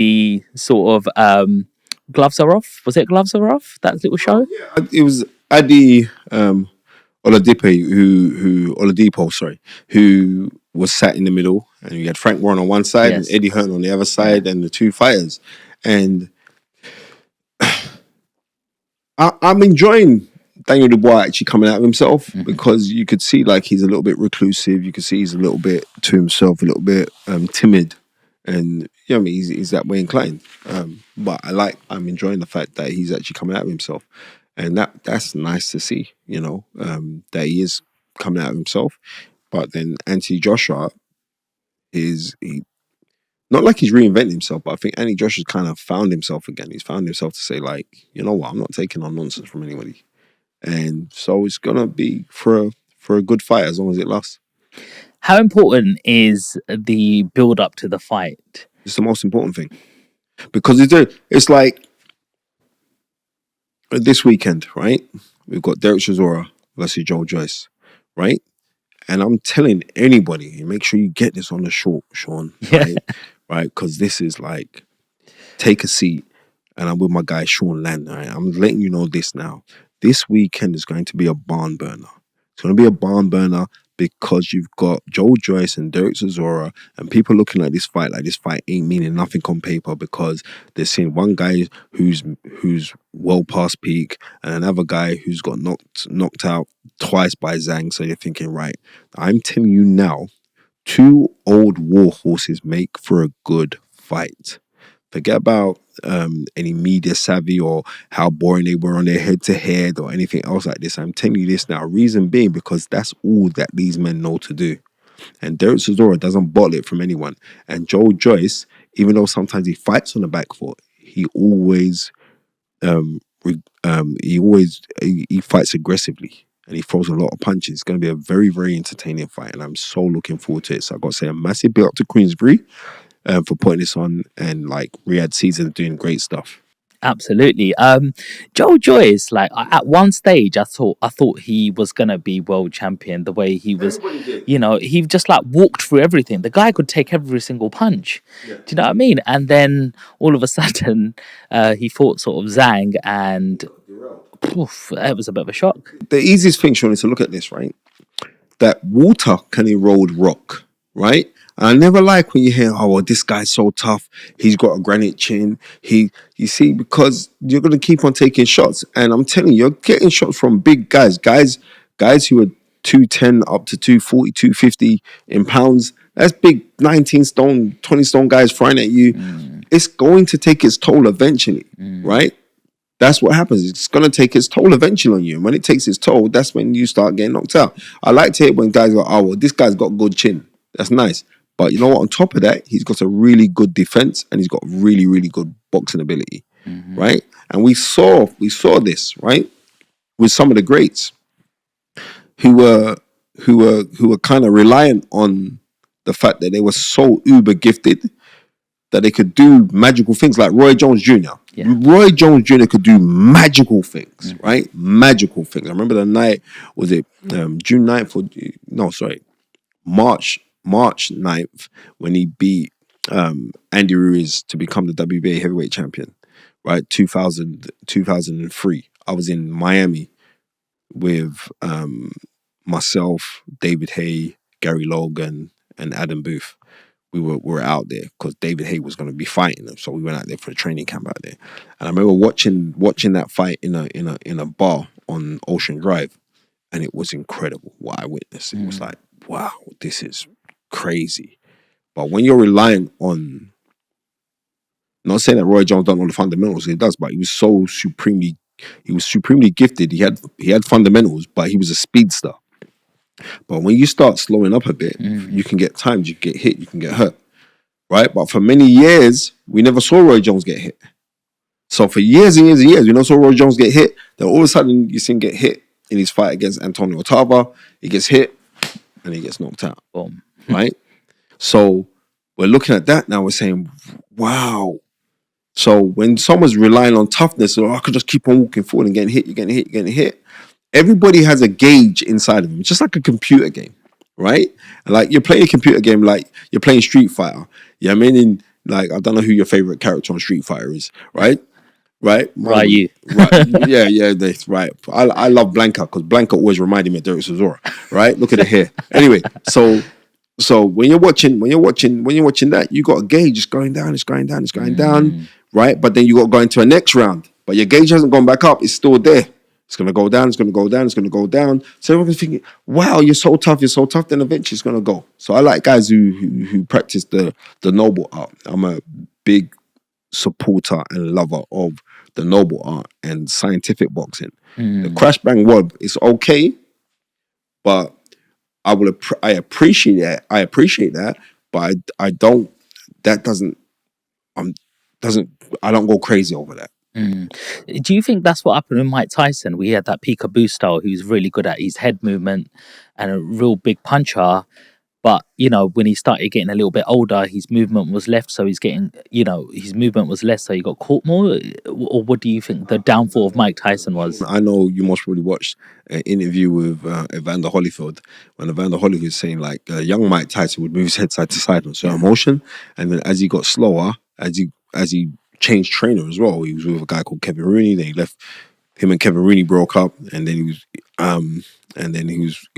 the sort of gloves are off. Was it gloves are off? That little show. Yeah, it was Adi Oladipo, sorry, who was sat in the middle, and you had Frank Warren on one side and Eddie Hearn on the other side, and the two fighters. And I'm enjoying Daniel Dubois actually coming out of himself because you could see like he's a little bit reclusive. You could see he's a little bit to himself, a little bit timid, and you know what I mean, he's that way inclined. But I'm enjoying the fact that he's actually coming out of himself, and that's nice to see. You know, that he is coming out of himself. But then Anthony Joshua not like he's reinvented himself, but I think Anthony Joshua's kind of found himself again. He's found himself to say like, you know what, I'm not taking on nonsense from anybody. And so it's gonna be for a good fight as long as it lasts. How important is the build up to the fight? It's the most important thing because it's like this weekend, right? We've got Derek Chisora versus Joe Joyce, right? And I'm telling anybody, make sure you get this on the short, Sean, right? Right? Because this is like, take a seat, and I'm with my guy Sean Land. Right? I'm letting you know this now. This weekend is going to be a barn burner. It's going to be a barn burner because you've got Joe Joyce and Derek Chisora, and people looking at this fight like this fight ain't meaning nothing on paper because they're seeing one guy who's well past peak and another guy who's got knocked out twice by Zhang. So you're thinking, right, I'm telling you now, two old war horses make for a good fight. Forget about any media savvy or how boring they were on their head-to-head or anything else like this. I'm telling you this now. Reason being because that's all that these men know to do. And Derek Chisora doesn't bottle it from anyone. And Joe Joyce, even though sometimes he fights on the back foot, he always he fights aggressively. And he throws a lot of punches. It's going to be a very, very entertaining fight. And I'm so looking forward to it. So I've got to say a massive build up to Queensbury for putting this on. And like Riyadh Season doing great stuff. Absolutely. Joe Joyce, like at one stage, I thought he was gonna be world champion. The way he was, you know, he just like walked through everything. The guy could take every single punch. Yeah. Do you know what I mean? And then all of a sudden, he fought sort of Zhang, and poof, it was a bit of a shock. The easiest thing, Sean, is to look at this, right? That water can erode rock, right? And I never like when you hear, oh, well, this guy's so tough. He's got a granite chin. You see, because you're going to keep on taking shots. And I'm telling you, you're getting shots from big guys who are 210 up to 240, 250 in pounds. That's big 19 stone, 20 stone guys flying at you. It's going to take its toll eventually, right? That's what happens. It's going to take its toll eventually on you. And when it takes its toll, that's when you start getting knocked out. I like to hear when guys go, oh, well, this guy's got a good chin. That's nice. But you know what? On top of that, he's got a really good defense and he's got really, really good boxing ability, right? And we saw this, right, with some of the greats who were kind of reliant on the fact that they were so uber gifted that they could do magical things like Roy Jones Jr. Yeah. Roy Jones Jr. could do magical things, right? Magical things. I remember the night, was it June 9th or, no, sorry, March 9th when he beat Andy Ruiz to become the WBA heavyweight champion, right? 2003. I was in Miami with myself, David Hay, Gary Logan, and Adam Booth. We were out there because David Hay was going to be fighting them, so we went out there for a training camp out there. And I remember watching that fight in a bar on Ocean Drive, and it was incredible what I witnessed. It was like, wow, this is crazy. But when you're relying on, not saying that Roy Jones done all the fundamentals, he does, but he was supremely gifted. He had fundamentals, but he was a speedster. But when you start slowing up a bit, you can get timed, you can get hit, you can get hurt, right? But for many years, we never saw Roy Jones get hit. So for years and years and years, we never saw Roy Jones get hit. Then all of a sudden, you see him get hit in his fight against Antony Otava. He gets hit, and he gets knocked out. Boom. Right? So we're looking at that now, we're saying, wow. So when someone's relying on toughness, or I could just keep on walking forward and getting hit, you're getting hit. Everybody has a gauge inside of them. It's just like a computer game, right? And like you're playing a computer game like you're playing Street Fighter. Yeah, I mean, Like, I don't know who your favorite character on Street Fighter is, right? Right? Mine was, Ryu. right. Yeah, that's right. I love Blanca because Blanca always reminded me of Derek Chisora, right? Look at the hair. Anyway, so when you're watching that, you got a gauge. It's going down, it's going down, it's going down, right? But then you got to go into a next round. But your gauge hasn't gone back up, it's still there. It's gonna go down, it's gonna go down, it's gonna go down. So everyone's thinking, wow, you're so tough, then eventually it's gonna go. So I like guys who practice the noble art. I'm a big supporter and lover of the noble art and scientific boxing. The crash bang whob is okay, but I appreciate that. But I don't. That doesn't. Doesn't. I don't go crazy over that. Do you think that's what happened with Mike Tyson? We had that peekaboo style who's really good at his head movement and a real big puncher. But, when he started getting a little bit older, his movement was left. So his movement was less. So he got caught more. Or what do you think the downfall of Mike Tyson was? I know you most probably watched an interview with Evander Holyfield when Evander Holyfield was saying like young Mike Tyson would move his head side to side on certain motion. And then as he got slower, as he changed trainer as well, he was with a guy called Kevin Rooney. Then he left. Him and Kevin Rooney broke up, and then he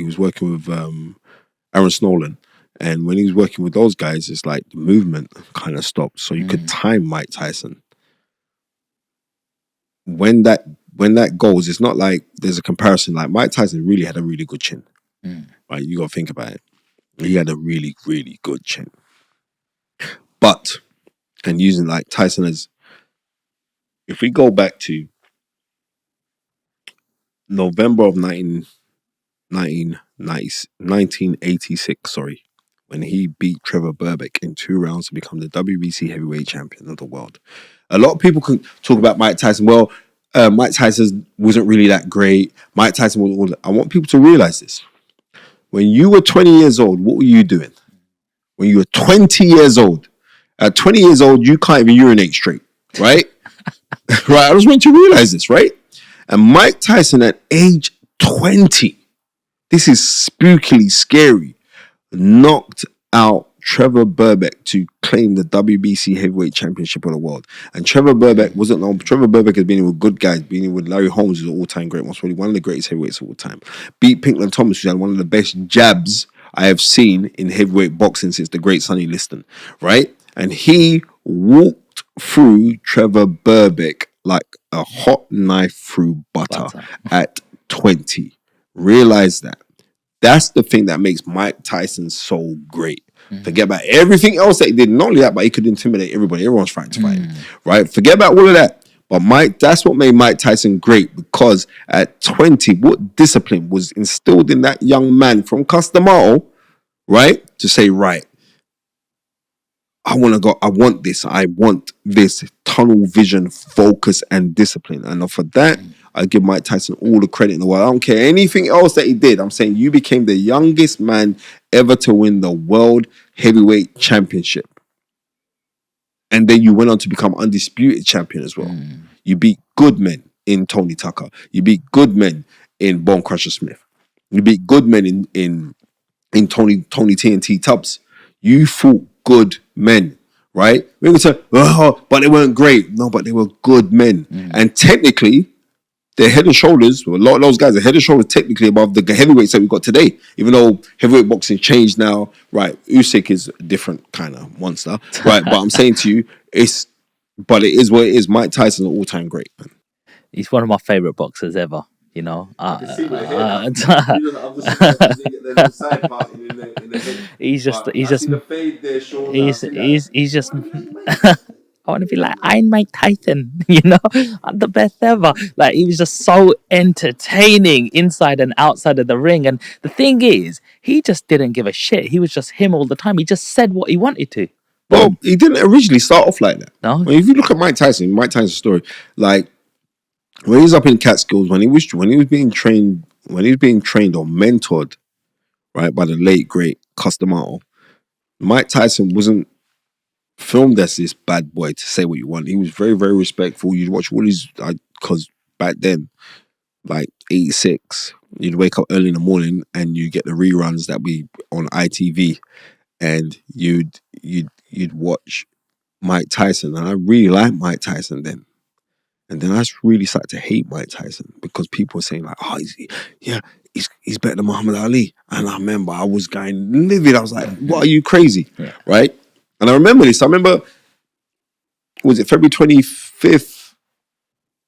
was working with Aaron Snowland. And when he was working with those guys, it's like the movement kind of stopped. So you could time Mike Tyson. When that goes, it's not like there's a comparison. Like Mike Tyson really had a really good chin. Right? You got to think about it. He had a really, really good chin. But, and using like Tyson as, if we go back to November of 1986, when he beat Trevor Burbick in 2 rounds to become the WBC heavyweight champion of the world. A lot of people can talk about Mike Tyson. Well, Mike Tyson wasn't really that great. Mike Tyson was. I want people to realize this. When you were 20 years old, what were you doing? When you were 20 years old, at 20 years old, you can't even urinate straight, right? Right. I just want you to realize this, right? And Mike Tyson at age 20, this is spookily scary, knocked out Trevor Burbick to claim the WBC heavyweight championship of the world. And Trevor Burbick wasn't known. Trevor Burbick has been in with good guys, been in with Larry Holmes, who's an all-time great, most probably one of the greatest heavyweights of all time. Beat Pinkland Thomas, who had one of the best jabs I have seen in heavyweight boxing since the great Sonny Liston, right? And he walked through Trevor Burbick like a hot knife through butter. At 20. Realize that. That's the thing that makes Mike Tyson so great. Forget about everything else that he did. Not only that, but he could intimidate everybody. Everyone's trying to fight him, right? Forget about all of that. But that's what made Mike Tyson great, because at 20, what discipline was instilled in that young man from Customato, right? To say, right, I want this tunnel vision, focus, and discipline. And for that, I give Mike Tyson all the credit in the world. I don't care anything else that he did. I'm saying you became the youngest man ever to win the World Heavyweight Championship. And then you went on to become undisputed champion as well. You beat good men in Tony Tucker. You beat good men in Bone Crusher Smith. You beat good men in Tony TNT Tubbs. You fought good men, right? We would say, oh, but they weren't great. No, but they were good men. And technically, they're head and shoulders, a lot of those guys are head and shoulders technically above the heavyweights that we've got today. Even though heavyweight boxing changed now, right? Usyk is a different kind of monster, right? But I'm saying to you, it is what it is. Mike Tyson is an all-time great, man. He's one of my favorite boxers ever. I can see with he's just I want to be like, I'm Mike Tyson, I'm the best ever. Like, he was just so entertaining inside and outside of the ring. And the thing is, he just didn't give a shit. He was just him all the time. He just said what he wanted to. Well, he didn't originally start off like that. No. I mean, if you look at Mike Tyson's story, like when he was up in Catskills, when he was being trained or mentored, right, by the late great Customato, Mike Tyson wasn't filmed as this bad boy to say what you want. He was very, very respectful. You'd watch all his, because back then, like 86, you'd wake up early in the morning and you get the reruns that we on ITV, and you'd watch Mike Tyson, and I really liked Mike Tyson then. And then I really started to hate Mike Tyson because people were saying like, "Oh, he's better than Muhammad Ali." And I remember I was going livid. I was like, "What, are you crazy?" Yeah. Right? And I remember this. I remember, was it February 25th,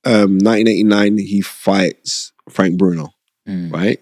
1989? He fights Frank Bruno, right?